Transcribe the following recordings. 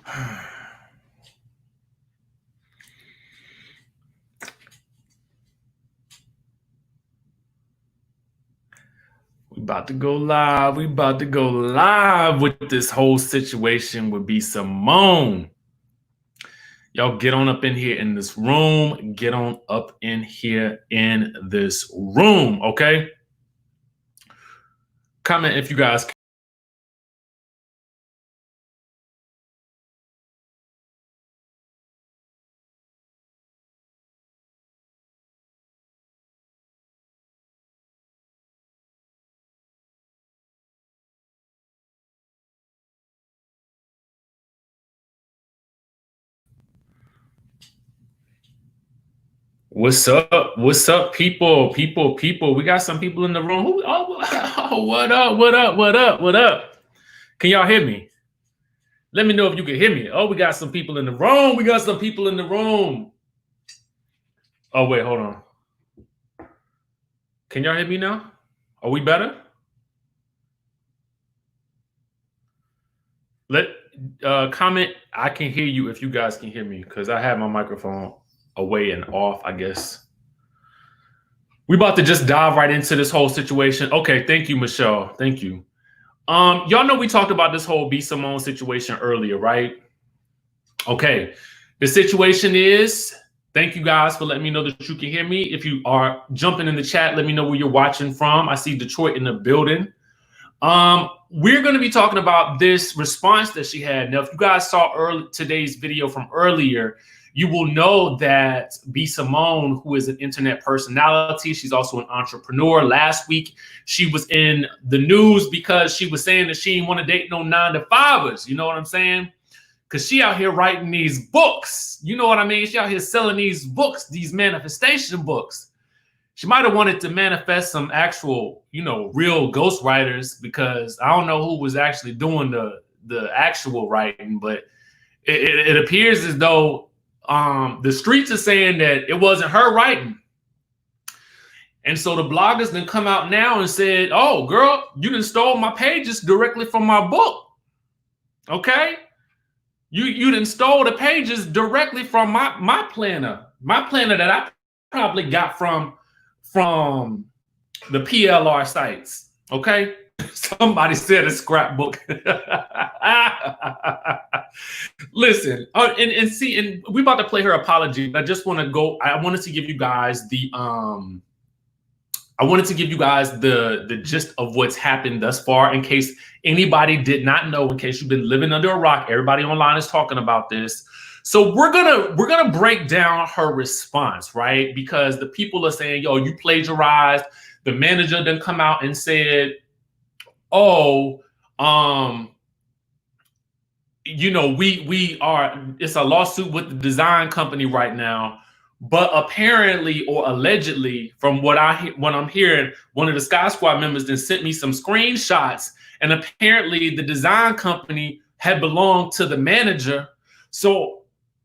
We about to go live. We about to go live with this whole situation with B. Simone. Y'all get on up in here in this room. Get on up in here in this room, okay? Comment if you guys. What's up? What's up, people? People. We got some people in the room. What up? What up? What up? What up? Can y'all hear me? Let me know if you can hear me. Oh, we got some people in the room. We got some people in the room. Oh, wait, hold on. Can y'all hear me now? Are we better? Comment. I can hear you if you guys can hear me because I have my microphone away and off, I guess. We about to just dive right into this whole situation. Okay, thank you, Michelle. Thank you. Y'all know we talked about this whole B. Simone situation earlier, right? Okay. The situation is, thank you guys for letting me know that you can hear me. If you are jumping in the chat, let me know where you're watching from. I see Detroit in the building. We're going to be talking about this response that she had. Now, if you guys saw today's video from earlier, you will know that B. Simone, who is an internet personality, she's also an entrepreneur. Last week, she was in the news because she was saying that she didn't want to date no 9-to-5ers. You know what I'm saying? Because she out here writing these books. You know what I mean? She out here selling these books, these manifestation books. She might have wanted to manifest some actual, real ghostwriters, because I don't know who was actually doing the actual writing, but it appears as though the streets are saying that it wasn't her writing. And so the bloggers then come out now and said, oh, girl, you done stole my pages directly from my book. Okay? You done stole the pages directly from my planner. My planner that I probably got from the PLR sites. Okay? Somebody said a scrapbook. Listen, and we about to play her apology. I just want to go. I wanted to give you guys the gist of what's happened thus far, in case anybody did not know, in case you've been living under a rock. Everybody online is talking about this. So we're gonna break down her response, right? Because the people are saying, yo, you plagiarized. The manager then come out and said, oh, we are, it's a lawsuit with the design company right now. But apparently, or allegedly, from what I'm hearing, one of the Sky Squad members then sent me some screenshots, and apparently the design company had belonged to the manager. So,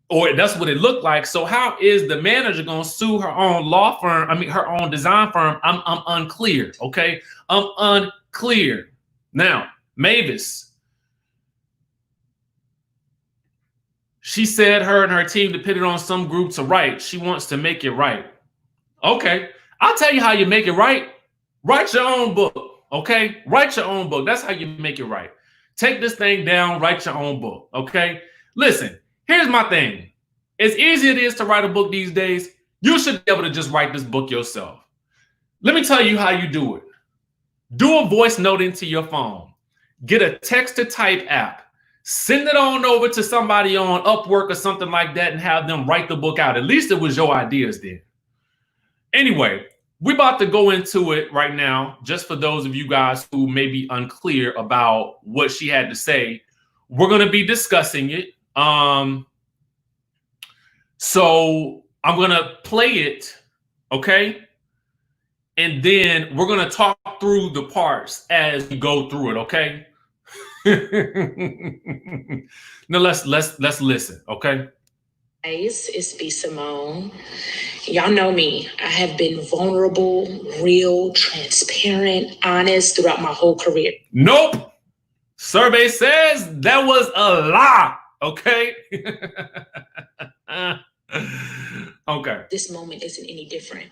or that's what it looked like. So how is the manager going to sue her own law firm? I mean, her own design firm? I'm unclear. Okay, I'm unclear. Now, Mavis, she said her and her team depended on some group to write. She wants to make it right. Okay, I'll tell you how you make it right. Write your own book, okay? Write your own book. That's how you make it right. Take this thing down, write your own book, okay? Listen, here's my thing. As easy as it is to write a book these days, you should be able to just write this book yourself. Let me tell you how you do it. Do a voice note into your phone. Get a text-to-type app. Send it on over to somebody on Upwork or something like that and have them write the book out. At least it was your ideas then. Anyway, we're about to go into it right now, just for those of you guys who may be unclear about what she had to say. We're going to be discussing it. So I'm going to play it, okay? And then we're going to talk through the parts as we go through it, okay? Now let's listen, okay? Guys, it's B. Simone. Y'all know me. I have been vulnerable, real, transparent, honest throughout my whole career. Nope. Survey says that was a lie. Okay. Okay. This moment isn't any different.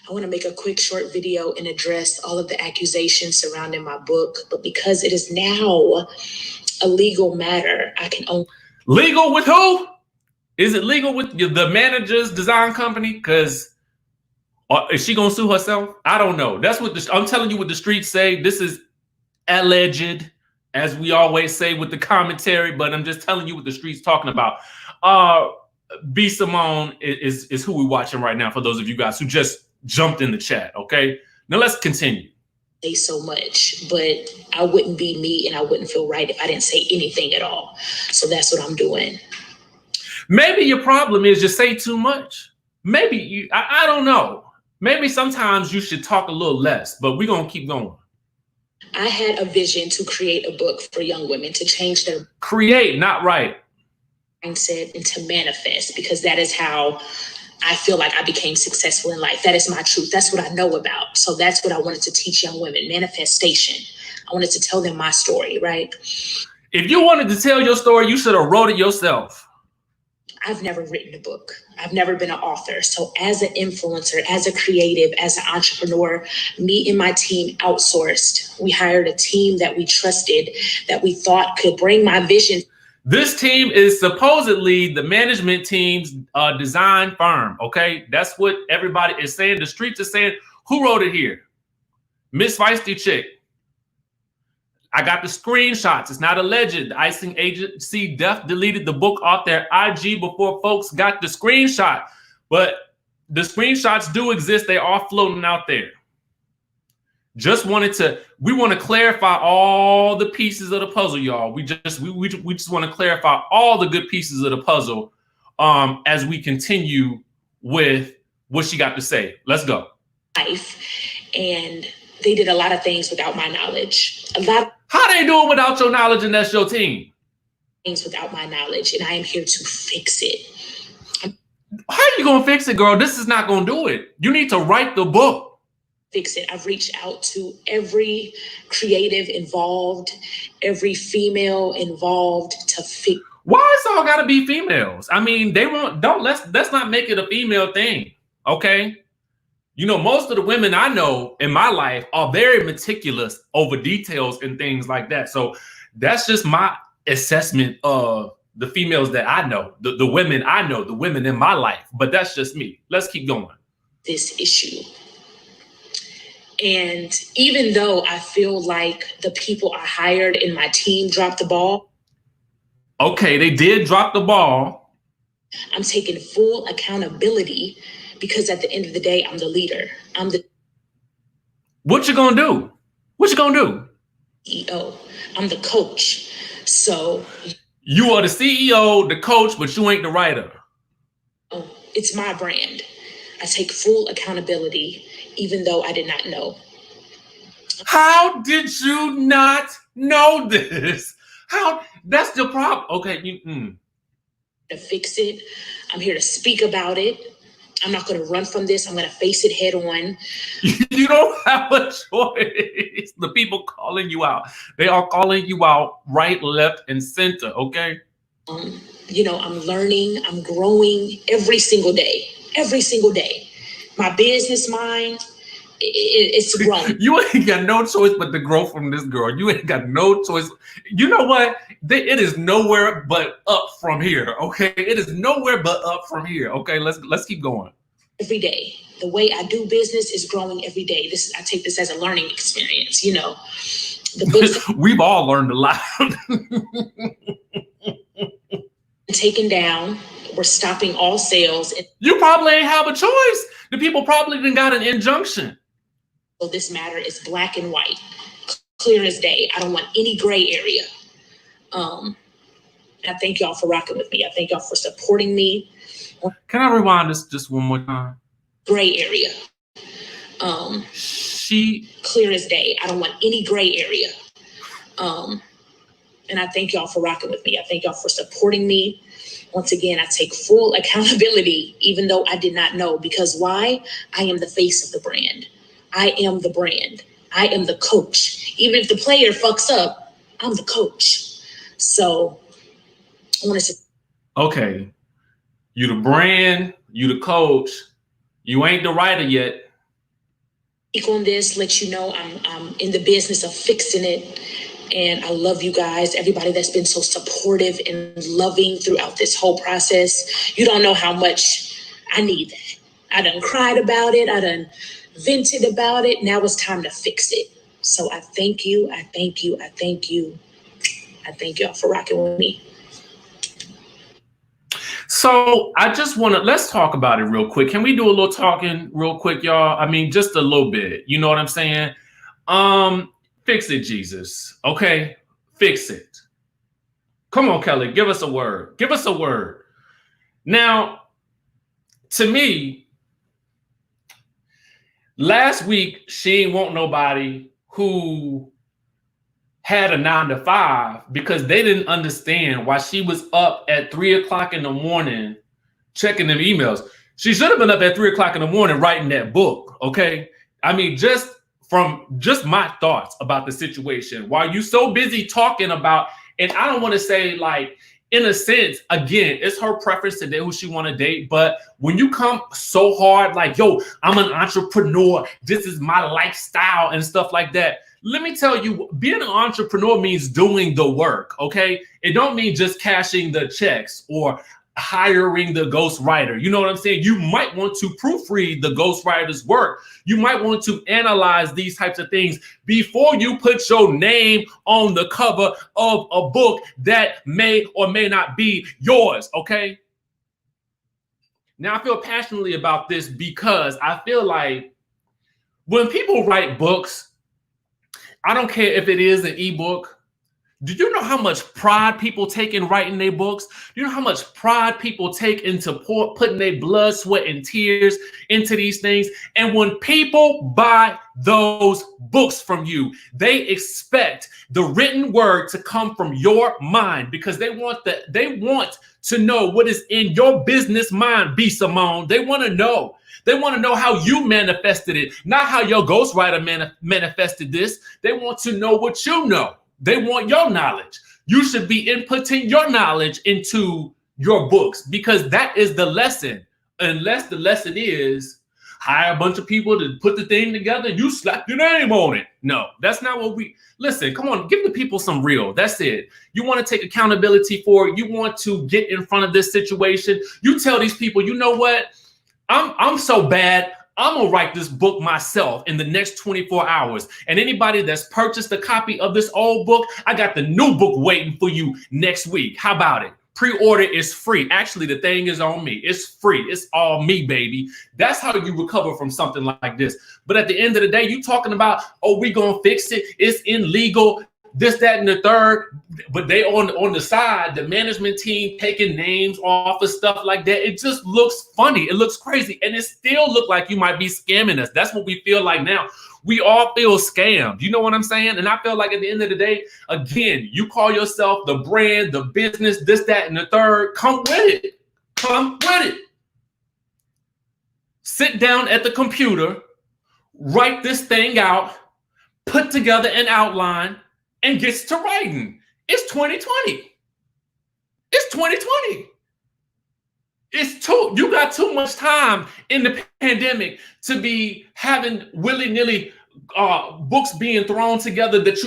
I want to make a quick short video and address all of the accusations surrounding my book, but because it is now a legal matter, I can only. Legal with who? Is it legal with the manager's design company? Because is she gonna sue herself? I don't know. That's what I'm telling you. What the streets say. This is alleged, as we always say with the commentary. But I'm just telling you what the streets talking about. B Simone is who we're watching right now. For those of you guys who just jumped in the chat. Okay, now let's continue. Say so much, but I wouldn't be me, and I wouldn't feel right if I didn't say anything at all. So that's what I'm doing. Maybe your problem is you say too much. Maybe I don't know. Maybe sometimes you should talk a little less, but we're going to keep going. I had a vision to create a book for young women to change their create, not write, mindset and to manifest, because that is how I feel like I became successful in life. That is my truth. That's what I know about. So that's what I wanted to teach young women, manifestation. I wanted to tell them my story, right? If you wanted to tell your story, you should have wrote it yourself. I've never written a book. I've never been an author. So as an influencer, as a creative, as an entrepreneur, me and my team outsourced. We hired a team that we trusted, that we thought could bring my vision. This team is supposedly the management team's design firm. Okay, that's what everybody is saying. The streets are saying, who wrote it here? Miss Feisty Chick. I got the screenshots. It's not alleged. The icing agency deleted the book off their IG before folks got the screenshot. But the screenshots do exist. They are floating out there. We want to clarify all the pieces of the puzzle, y'all. We just want to clarify all the good pieces of the puzzle as we continue with what she got to say. Let's go. Life. And they did a lot of things without my knowledge. How they do it without your knowledge, and that's your team? Things without my knowledge, and I am here to fix it. How are you going to fix it, girl? This is not going to do it. You need to write the book. Fix it. I've reached out to every creative involved, every female involved to fix. Why it's all got to be females? I mean, let's not make it a female thing, okay? You know, most of the women I know in my life are very meticulous over details and things like that. So that's just my assessment of the females that I know, the women I know, the women in my life. But that's just me. Let's keep going. This issue. And even though I feel like the people I hired in my team dropped the ball. Okay, they did drop the ball. I'm taking full accountability. Because at the end of the day, I'm the leader. What you gonna do? What you gonna do? CEO. I'm the coach. So you are the CEO, the coach, but you ain't the writer. Oh, it's my brand. I take full accountability, even though I did not know. How did you not know this? That's the problem. Okay, To fix it. I'm here to speak about it. I'm not going to run from this. I'm going to face it head on. You don't have a choice. The people calling you out. They are calling you out right, left, and center, okay? You know, I'm learning. I'm growing every single day. Every single day. My business mind, it's growing. You ain't got no choice but to grow from this girl. You ain't got no choice. You know what? It is nowhere but up from here, okay? It is nowhere but up from here, okay? Let's keep going. Every day. The way I do business is growing every day. I take this as a learning experience, you know. The books we've all learned a lot. Taken down. We're stopping all sales. You probably ain't have a choice. The people probably didn't got an injunction. So this matter is black and white, clear as day. I don't want any gray area. I thank y'all for rocking with me. I thank y'all for supporting me. Can I rewind this just one more time? Gray area. Clear as day. I don't want any gray area. And I thank y'all for rocking with me. I thank y'all for supporting me. Once again, I take full accountability, even though I did not know. Because why? I am the face of the brand. I am the brand. I am the coach. Even if the player fucks up, I'm the coach. So I want to say, Okay, you the brand, you the coach, you ain't the writer yet. on this, let you know I'm in the business of fixing it. And I love you guys, everybody that's been so supportive and loving throughout this whole process. You don't know how much I need that. I done cried about it. I done vented about it. Now it's time to fix it. So I thank you. I thank you. I thank you. I thank y'all for rocking with me. So I just want to, let's talk about it real quick. Can we do a little talking real quick, y'all? I mean, just a little bit. You know what I'm saying? Fix it, Jesus. Okay, fix it. Come on, Kelly, give us a word. Give us a word. Now, to me, last week she ain't want nobody who had a 9-to-5 because they didn't understand why she was up at 3 o'clock in the morning checking them emails. She should have been up at 3 o'clock in the morning writing that book. Okay. I mean, just my thoughts about the situation. While you so busy talking about, and I don't want to say like, in a sense, again, it's her preference to date who she want to date. But when you come so hard, like, yo, I'm an entrepreneur, this is my lifestyle and stuff like that. Let me tell you, being an entrepreneur means doing the work, okay? It don't mean just cashing the checks or hiring the ghostwriter. You know what I'm saying? You might want to proofread the ghostwriter's work. You might want to analyze these types of things before you put your name on the cover of a book that may or may not be yours, okay? Now, I feel passionately about this because I feel like when people write books, I don't care if it is an ebook. Do you know how much pride people take in writing their books? Do you know how much pride people take into putting their blood, sweat, and tears into these things? And when people buy those books from you, they expect the written word to come from your mind because they want to know what is in your business mind, B. Simone. They want to know. They want to know how you manifested it, not how your ghostwriter manifested this. They want to know what you know. They want your knowledge. You should be inputting your knowledge into your books because that is the lesson. Unless the lesson is hire a bunch of people to put the thing together and you slap your name on it. No, that's not what listen, come on, give the people some real. That's it. You want to take accountability for it. You want to get in front of this situation. You tell these people, you know what? I'm so bad. I'm going to write this book myself in the next 24 hours. And anybody that's purchased a copy of this old book, I got the new book waiting for you next week. How about it? Pre-order is free. Actually, the thing is on me. It's free. It's all me, baby. That's how you recover from something like this. But at the end of the day, you talking about, oh, we going to fix it. It's illegal. This, that, and the third, but they on the side, the management team taking names off of stuff like that. It just looks funny. It looks crazy. And it still look like you might be scamming us. That's what we feel like now. We all feel scammed. You know what I'm saying? And I feel like at the end of the day, again, you call yourself the brand, the business, this, that, and the third. Come with it. Come with it. Sit down at the computer, write this thing out, put together an outline, and gets to writing. It's 2020. It's 2020. You got too much time in the pandemic to be having willy-nilly books being thrown together that's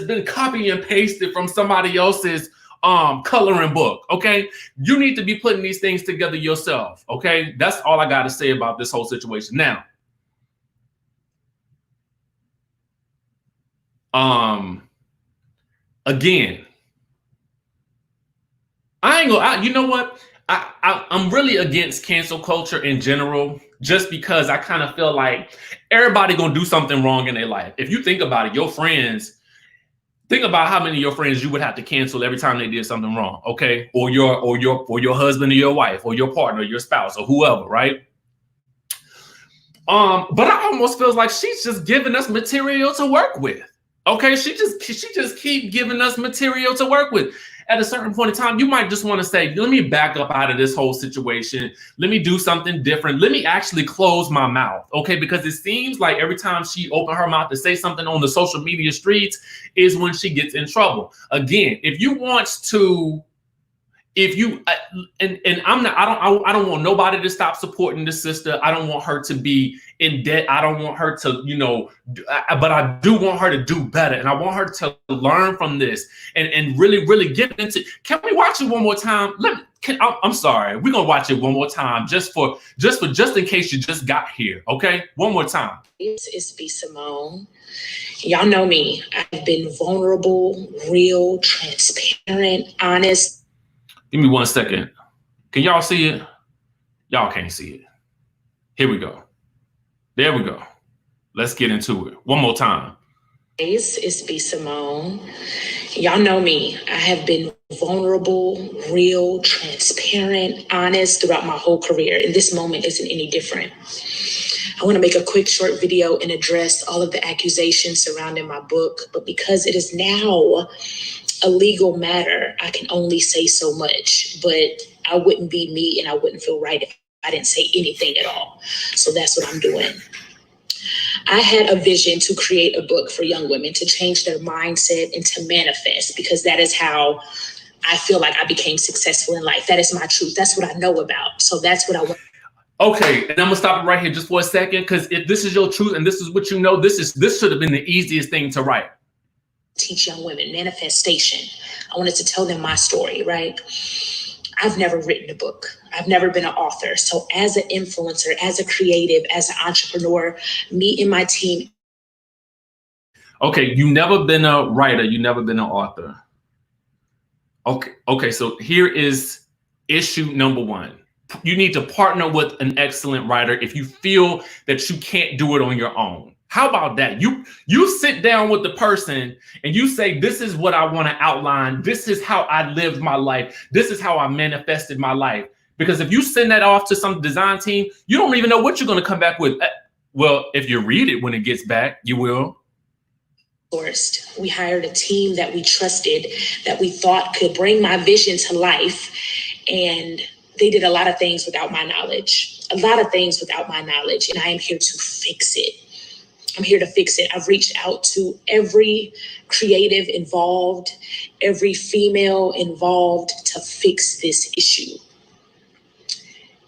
been copy and pasted from somebody else's coloring book. Okay. You need to be putting these things together yourself. Okay. That's all I got to say about this whole situation. Now, again, you know what? I'm really against cancel culture in general, just because I kind of feel like everybody gonna do something wrong in their life. If you think about it, your friends, think about how many of your friends you would have to cancel every time they did something wrong, okay? Or your husband or your wife or your partner, or your spouse or whoever, right? But I almost feels like she's just giving us material to work with. Okay, she just keep giving us material to work with. At a certain point in time, you might just want to say, let me back up out of this whole situation. Let me do something different. Let me actually close my mouth, okay? Because it seems like every time she opened her mouth to say something on the social media streets is when she gets in trouble. Again, if you want to if you and I'm not, I don't want nobody to stop supporting the sister. I don't want her to be in debt. I don't want her to, but I do want her to do better, and I want her to learn from this and really get into. Can we watch it one more time? I'm sorry, we're gonna watch it one more time just in case you just got here. Okay, one more time. It's B. Simone. Y'all know me. I've been vulnerable, real, transparent, honest. Give me 1 second. Can y'all see it? Y'all can't see it. Here we go. There we go. Let's get into it. One more time. It's B. Simone. Y'all know me. I have been vulnerable, real, transparent, honest throughout my whole career. And this moment isn't any different. I want to make a quick short video and address all of the accusations surrounding my book. But because it is now a legal matter, I can only say so much. But I wouldn't be me and I wouldn't feel right if I didn't say anything at all. So that's what I'm doing. I had a vision to create a book for young women to change their mindset and to manifest, because that is how I feel like I became successful in life. That is my truth. That's what I know about. So that's what I want. Okay, and I'm gonna stop it right here just for a second, because if this is your truth and this is what you know, this should have been the easiest thing to write. Teach young women manifestation. I wanted to tell them my story, right? I've never written a book. I've never been an author. So as an influencer, as a creative, as an entrepreneur, me and my team. Okay, you never been a writer, you never been an author. Okay, so here is issue number one. You need to partner with an excellent writer if you feel that you can't do it on your own. How about that? You sit down with the person and you say, this is what I want to outline. This is how I lived my life. This is how I manifested my life. Because if you send that off to some design team, you don't even know what you're going to come back with. Well, if you read it when it gets back, you will. We hired a team that we trusted, that we thought could bring my vision to life. And they did a lot of things without my knowledge, And I am here to fix it. I'm here to fix it. I've reached out to every creative involved, every female involved to fix this issue.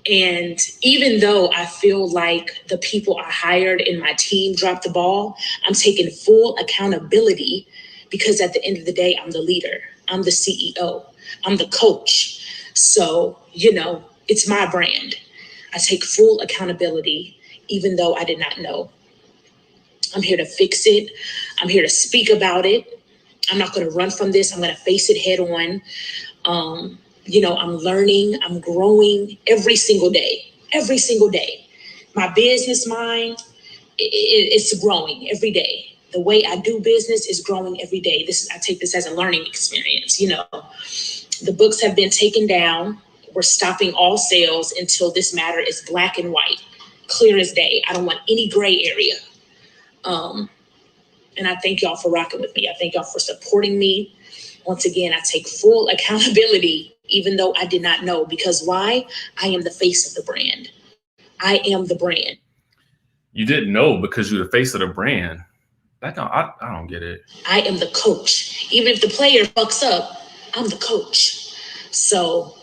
And even though I feel like the people I hired in my team dropped the ball, I'm taking full accountability, because at the end of the day, I'm the leader. I'm the CEO. I'm the coach. So, it's my brand. I take full accountability, even though I did not know. I'm here to fix it. I'm here to speak about it. I'm not going to run from this. I'm going to face it head on. I'm learning. I'm growing every single day. My business mind, it's growing every day. The way I do business is growing every day. I take this as a learning experience. The books have been taken down. We're stopping all sales until this matter is black and white, clear as day. I don't want any gray area. And I thank y'all for rocking with me. I thank y'all for supporting me. Once again, I take full accountability, even though I did not know. Because why? I am the face of the brand. I am the brand. You didn't know because you're the face of the brand. I don't get it. I am the coach. Even if the player fucks up, I'm the coach. So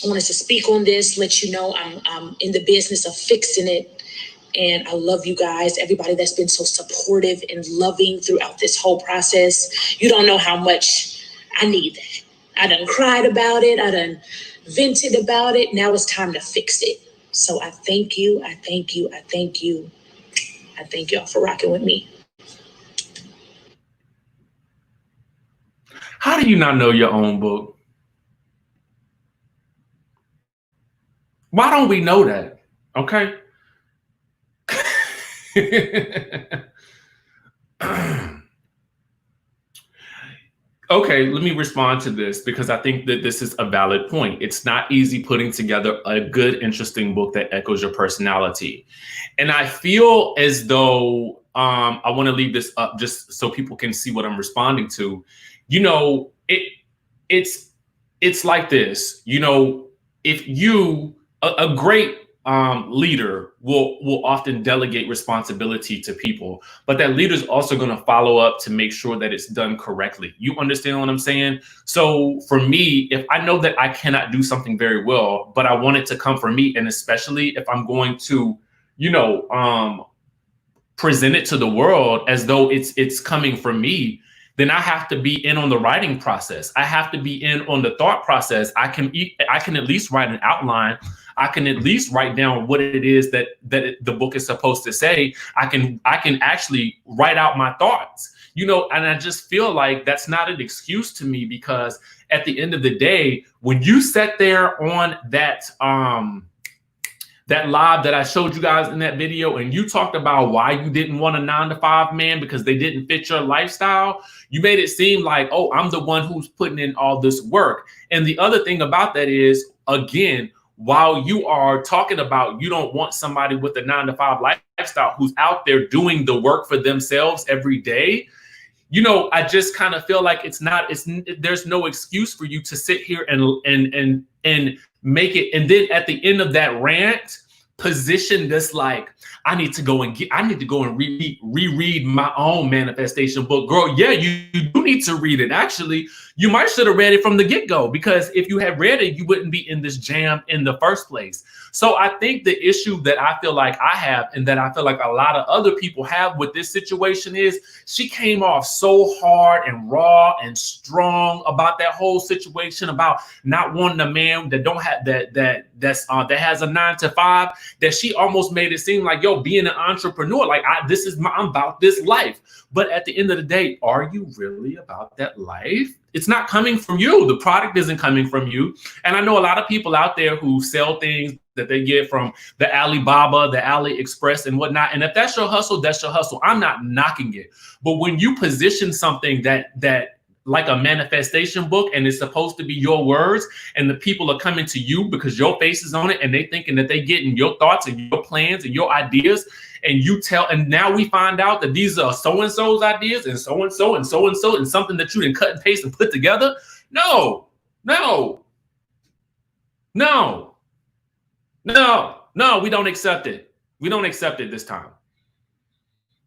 I wanted to speak on this, let you know I'm in the business of fixing it. And I love you guys, everybody that's been so supportive and loving throughout this whole process. You don't know how much I need that. I done cried about it. I done vented about it. Now it's time to fix it. So I thank you. I thank you. I thank you. I thank y'all for rocking with me. How do you not know your own book? Why don't we know that? Okay. Okay, let me respond to this, because I think that this is a valid point. It's not easy putting together a good, interesting book that echoes your personality. And I feel as though I want to leave this up just so people can see what I'm responding to. It's like this. If you, a great leader will often delegate responsibility to people, but that leader is also going to follow up to make sure that it's done correctly. You understand what I'm saying? So for me, if I know that I cannot do something very well, but I want it to come from me, and especially if I'm going to, present it to the world as though it's coming from me, then I have to be in on the writing process. I have to be in on the thought process. I can at least write an outline. I can at least write down what it is that the book is supposed to say. I can actually write out my thoughts, and I just feel like that's not an excuse to me, because at the end of the day, when you sat there on that live that I showed you guys in that video, and you talked about why you didn't want a 9-to-5 man because they didn't fit your lifestyle, you made it seem like, oh, I'm the one who's putting in all this work. And the other thing about that is, again, while you are talking about you don't want somebody with a 9-to-5 lifestyle who's out there doing the work for themselves every day, I just kind of feel like there's no excuse for you to sit here and make it. And then at the end of that rant, position this like, I need to go and reread my own manifestation book. Girl, yeah, you do need to read it. Actually, you might should have read it from the get-go, because if you had read it, you wouldn't be in this jam in the first place. So I think the issue that I feel like I have, and that I feel like a lot of other people have with this situation, is she came off so hard and raw and strong about that whole situation, about not wanting a man that don't have that has a 9-to-5, that she almost made it seem like, yo, being an entrepreneur, like I'm about this life. But at the end of the day, are you really about that life? It's not coming from you. The product isn't coming from you. And I know a lot of people out there who sell things that they get from the Alibaba, the AliExpress and whatnot. And if that's your hustle, that's your hustle. I'm not knocking it. But when you position something that like a manifestation book, and it's supposed to be your words, and the people are coming to you because your face is on it, and they thinking that they getting your thoughts and your plans and your ideas, and now we find out that these are so-and-so's ideas and so-and-so and so-and-so, and something that you didn't cut and paste and put together. No, we don't accept it. We don't accept it this time.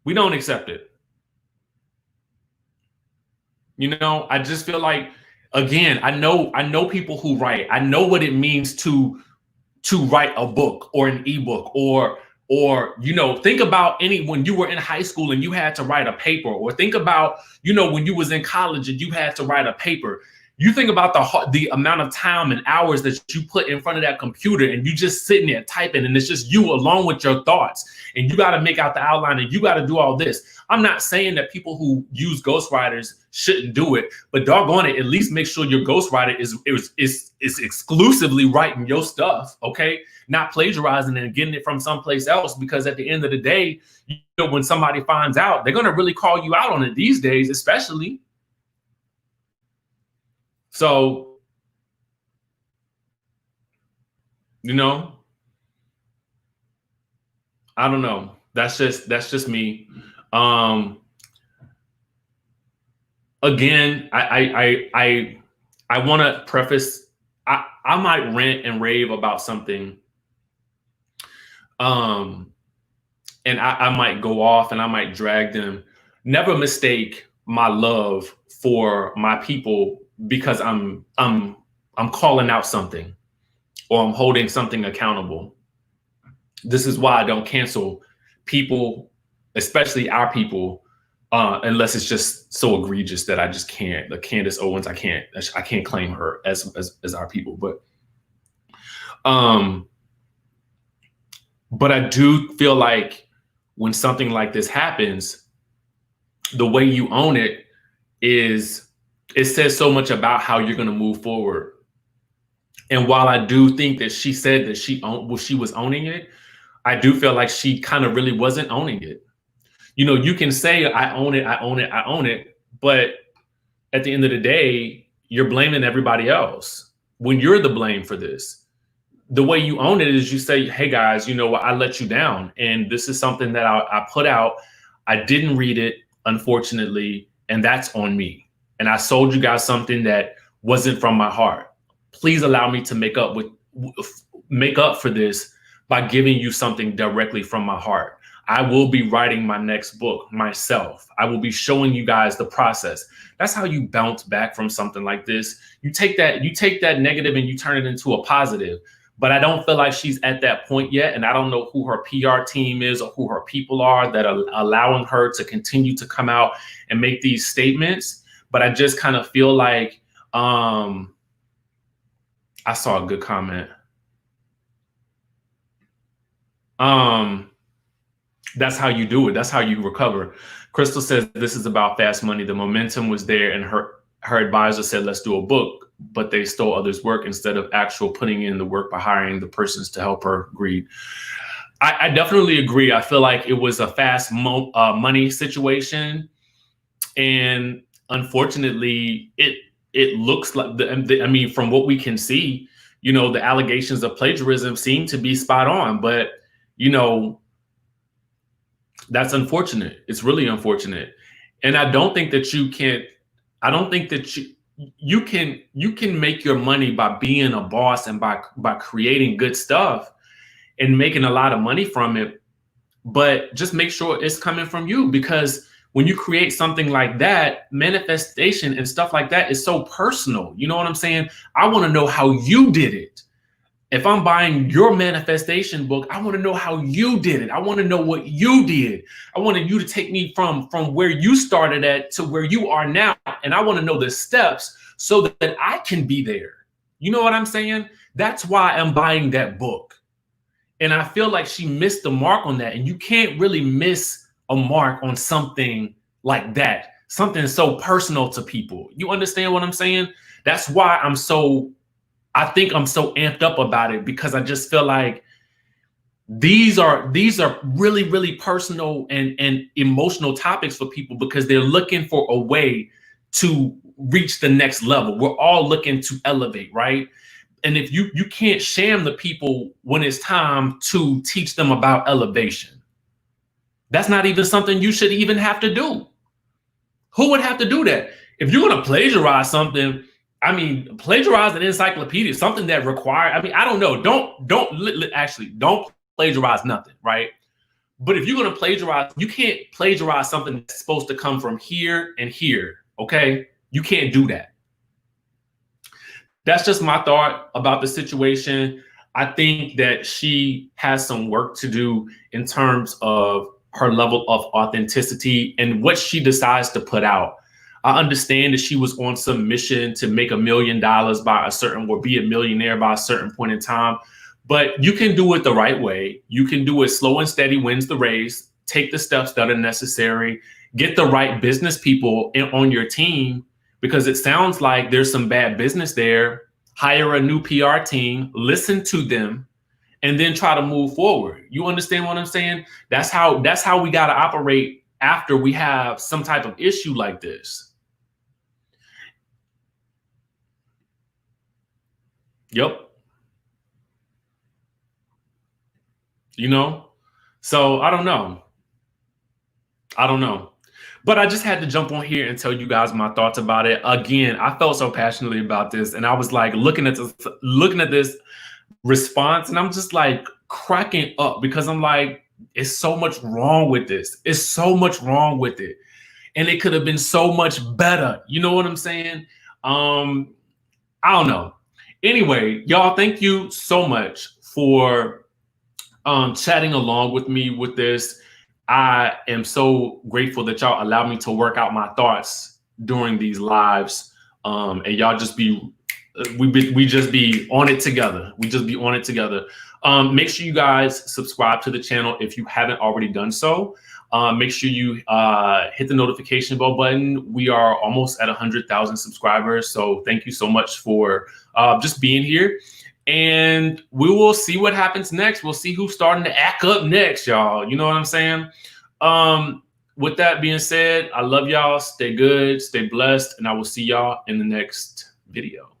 We don't accept it. I just feel like, again, I know people who write. I know what it means to write a book or an ebook, or think about when you were in high school and you had to write a paper, or think about, when you was in college and you had to write a paper. You think about the amount of time and hours that you put in front of that computer, and you just sitting there typing, and it's just you along with your thoughts, and you got to make out the outline, and you got to do all this. I'm not saying that people who use ghostwriters shouldn't do it, but doggone it, at least make sure your ghostwriter is exclusively writing your stuff, okay? Not plagiarizing and getting it from someplace else, because at the end of the day, when somebody finds out, they're going to really call you out on it these days, especially. So, I don't know. That's just me. Again, I want to preface, I might rant and rave about something. And I might go off and I might drag them. Never mistake my love for my people because I'm calling out something, or I'm holding something accountable. This is why I don't cancel people, especially our people, unless it's just so egregious that I just can't. Like Candace Owens, I can't claim her as our people. But I do feel like when something like this happens, the way you own it it says so much about how you're going to move forward. And while I do think that she said that she was owning it, I do feel like she kind of really wasn't owning it. You can say, I own it. But at the end of the day, you're blaming everybody else when you're the blame for this. The way you own it is you say, hey guys, you know what? I let you down. And this is something that I put out. I didn't read it, unfortunately, and that's on me. And I sold you guys something that wasn't from my heart. Please allow me to make up for this by giving you something directly from my heart. I will be writing my next book myself. I will be showing you guys the process. That's how you bounce back from something like this. You take that negative and you turn it into a positive. But I don't feel like she's at that point yet. And I don't know who her PR team is or who her people are that are allowing her to continue to come out and make these statements. But I just kind of feel like I saw a good comment. That's how you do it. That's how you recover. Crystal says this is about fast money. The momentum was there, and her advisor said, let's do a book, but they stole others' work instead of actual putting in the work by hiring the persons to help her. Agreed. I definitely agree. I feel like it was a fast money situation, and unfortunately, it looks like I mean, from what we can see, you know, the allegations of plagiarism seem to be spot on, but you know, that's unfortunate. It's really unfortunate. And I don't think that you can make your money by being a boss and by creating good stuff and making a lot of money from it. But just make sure it's coming from you, because when you create something like that, manifestation and stuff like that is so personal. You know what I'm saying? I want to know how you did it. If I'm buying your manifestation book, I want to know how you did it. I want to know what you did. I wanted you to take me from where you started at to where you are now. And I want to know the steps so that I can be there. You know what I'm saying? That's why I'm buying that book. And I feel like she missed the mark on that. And you can't really miss a mark on something like that. Something so personal to people. You understand what I'm saying? That's why I think I'm so amped up about it, because I just feel like these are really, really personal and emotional topics for people, because they're looking for a way to reach the next level. We're all looking to elevate, right? And if you can't sham the people when it's time to teach them about elevation, that's not even something you should even have to do. Who would have to do that? If you're going to plagiarize something, I mean, plagiarize an encyclopedia, something that requires, I mean, I don't know. Don't plagiarize nothing, right? But if you're going to plagiarize, you can't plagiarize something that's supposed to come from here and here, okay? You can't do that. That's just my thought about the situation. I think that she has some work to do in terms of her level of authenticity and what she decides to put out. I understand that she was on some mission to make $1 million or be a millionaire by a certain point in time, but you can do it the right way. You can do it slow and steady wins the race. Take the steps that are necessary. Get the right business people on your team, because it sounds like there's some bad business there. Hire a new PR team, listen to them, and then try to move forward. You understand what I'm saying? That's how we got to operate after we have some type of issue like this. Yep. You know, so I don't know. But I just had to jump on here and tell you guys my thoughts about it. Again, I felt so passionately about this, and I was like looking at this response, and I'm just like cracking up, because I'm like, it's so much wrong with this. It's so much wrong with it. And it could have been so much better. You know what I'm saying? I don't know. Anyway, y'all, thank you so much for chatting along with me with this. I am so grateful that y'all allow me to work out my thoughts during these lives. And y'all just we just be on it together. Make sure you guys subscribe to the channel if you haven't already done so. Make sure you hit the notification bell button. We are almost at 100,000 subscribers. So thank you so much for just being here. And we will see what happens next. We'll see who's starting to act up next, y'all. You know what I'm saying? With that being said, I love y'all. Stay good, stay blessed, and I will see y'all in the next video.